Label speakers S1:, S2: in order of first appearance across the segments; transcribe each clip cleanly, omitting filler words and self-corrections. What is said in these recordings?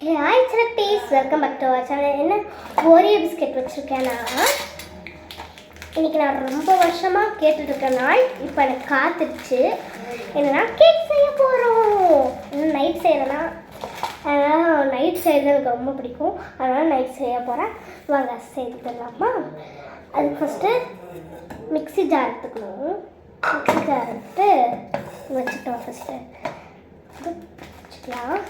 S1: Hi செலக்டீஸ், welcome back to our channel. என்ன Oreo biscuit வச்சுருக்கேன்னா, இன்றைக்கி நான் ரொம்ப வருஷமாக கேட்டுட்ருக்க நாள் இப்போ எனக்கு காத்துருச்சு. என்னன்னா கேக் செய்ய போகிறோம். இன்னும் நைட் செய்கிறேன்னா, அதனால் நைட் செய்கிறது எனக்கு ரொம்ப பிடிக்கும். அதனால் நைட் செய்ய போகிறேன். வாங்க செய்துடலாமா? அதுக்கு ஃபஸ்ட்டு மிக்ஸி ஜார் எடுத்துக்கணும். மிக்ஸி ஜார் எடுத்து வச்சுக்கலாம். ஃபஸ்ட்டு வச்சுக்கலாம்.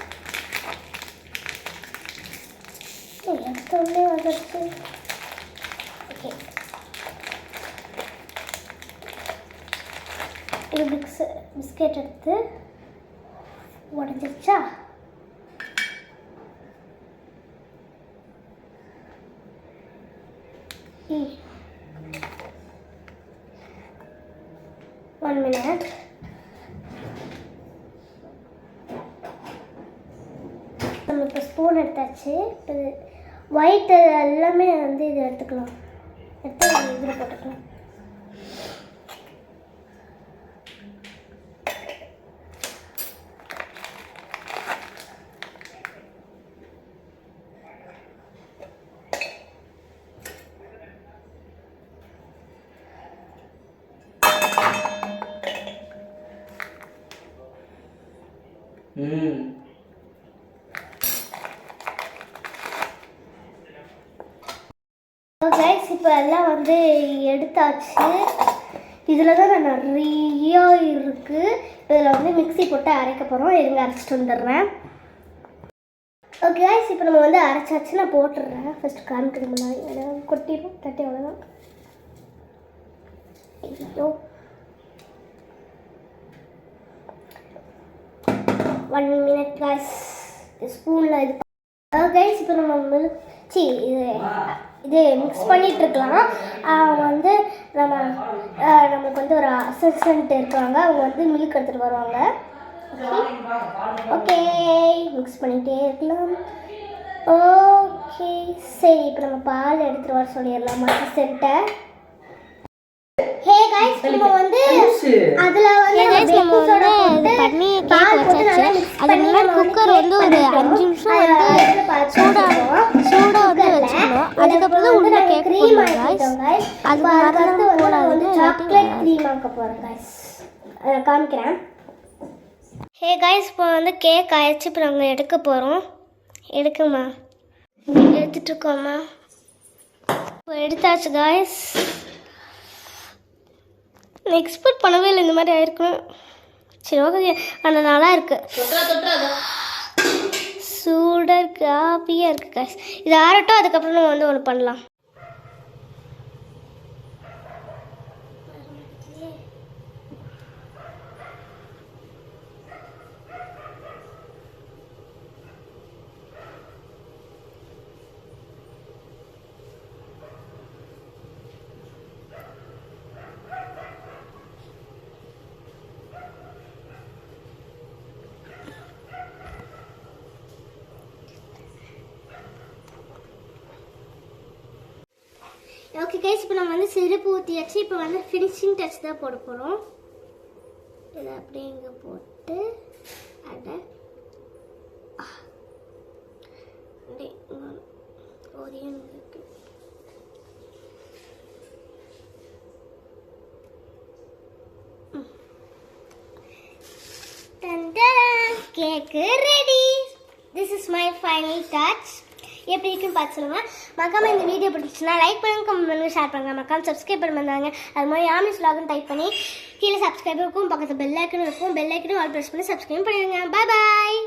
S1: எடுத்தோடனே வந்துடுச்சு. ஓகே, இது பிஸ்கெட் எடுத்து உடஞ்சிருச்சா? One minute. நம்ம இப்போ ஸ்பூன் எடுத்தாச்சு. இப்போ ஒயிட் எல்லாமே வந்து இது எடுத்துக்கலாம். எடுத்து இதில் போட்டுக்கலாம். கைஸ், இப்போ எல்லாம் வந்து எடுத்தாச்சு. இதில் தான் நான் நிறையா இருக்குது. இதில் வந்து மிக்ஸி போட்டு அரைக்க போகிறோம். இருங்க, அரைச்சிட்டு வந்துடுறேன். ஓகே கைஸ், இப்போ நம்ம வந்து அரைச்சாச்சு. நான் போட்டுடுறேன். ஃபஸ்ட்டு காமிக்கிறது முன்னாடி கொட்டிடும் தட்டி அவ்வளோதான். ஐயோ, 1 மினிட் கைஸ். ஸ்பூனில் இது கைஸ். இப்போ நம்ம இது மிக்ஸ் பண்ணிகிட்டு இருக்கலாம். வந்து நம்மளுக்கு வந்து ஒரு அசிஸ்டன்ட் இருக்காங்க. அவங்க வந்து மில்க் எடுத்துகிட்டு வருவாங்க. ஓகே, மிக்ஸ் பண்ணிகிட்டே இருக்கலாம். ஓகே சரி, இப்போ நம்ம பால் எடுத்துகிட்டு வர சொல்லிடலாம் அசிஸ்டண்ட்டை. ஹே கைஸ், நம்ம வந்து அதுல வந்து நம்ம வந்து பண்ணி கேக் வச்சாச்சு. அதனால குக்கர் வந்து ஒரு 5 நிமிஷம் வந்து சூடா வந்து வச்சிடணும். அதுக்கப்புறம் தான் உள்ள கேக் போடணும் கைஸ். அது மறந்து போடாதீங்க. சாக்லேட் க்ரீம் ஆக்க போறோம் கைஸ். அத காமிக்கிறேன். ஹே கைஸ், இப்போ வந்து கேக் ஆயிடுச்சு. இப்போ நாங்கள் எடுக்க போகிறோம். எடுக்குமா? எடுத்துட்டு இருக்கோமா? இப்போ எடுத்தாச்சு கைஸ். எக்ஸ்பெக்ட் பண்ணவே இல்லை இந்த மாதிரி ஆயிருக்கணும். சரி ஓகே, ஆனால் நல்லா இருக்கு. சூடாக இருக்கு, ஹாப்பியாக இருக்குது காய்ஸ். இது ஆறட்டும், அதுக்கப்புறம் நம்ம வந்து ஒன்று பண்ணலாம். ஓகே கைஸ், இப்போ நம்ம வந்து சிறப்பு ஊற்றியாச்சு. இப்போ வந்து ஃபினிஷிங் டச் தான் போட போகிறோம். இதை அப்படியே இங்கே போட்டு ஓரியன் இருக்கு. Cake ready. This is my final touch. எப்படி இருக்குன்னு பார்த்து சொல்லுங்கள். மறக்காம இந்த வீடியோ பிடிச்சிச்சுன்னா லைக் பண்ணுங்க, கமெண்ட் பண்ணுங்க, ஷேர் பண்ணுங்க. மறக்காம சப்ஸ்கிரைப் பண்ணுங்க. அது மாதிரி யாமிஸ் vlogனு டைப் பண்ணி கீழே சப்ஸ்கிரைப் இருக்கும், பக்கத்தில் பெல் ஐக்கனும் இருக்கும். பெல் ஐக்கனும் ஆல் ப்ரெஸ் பண்ணி சப்ஸ்கிரைப் பண்ணிடுங்க. பாய் பாய்.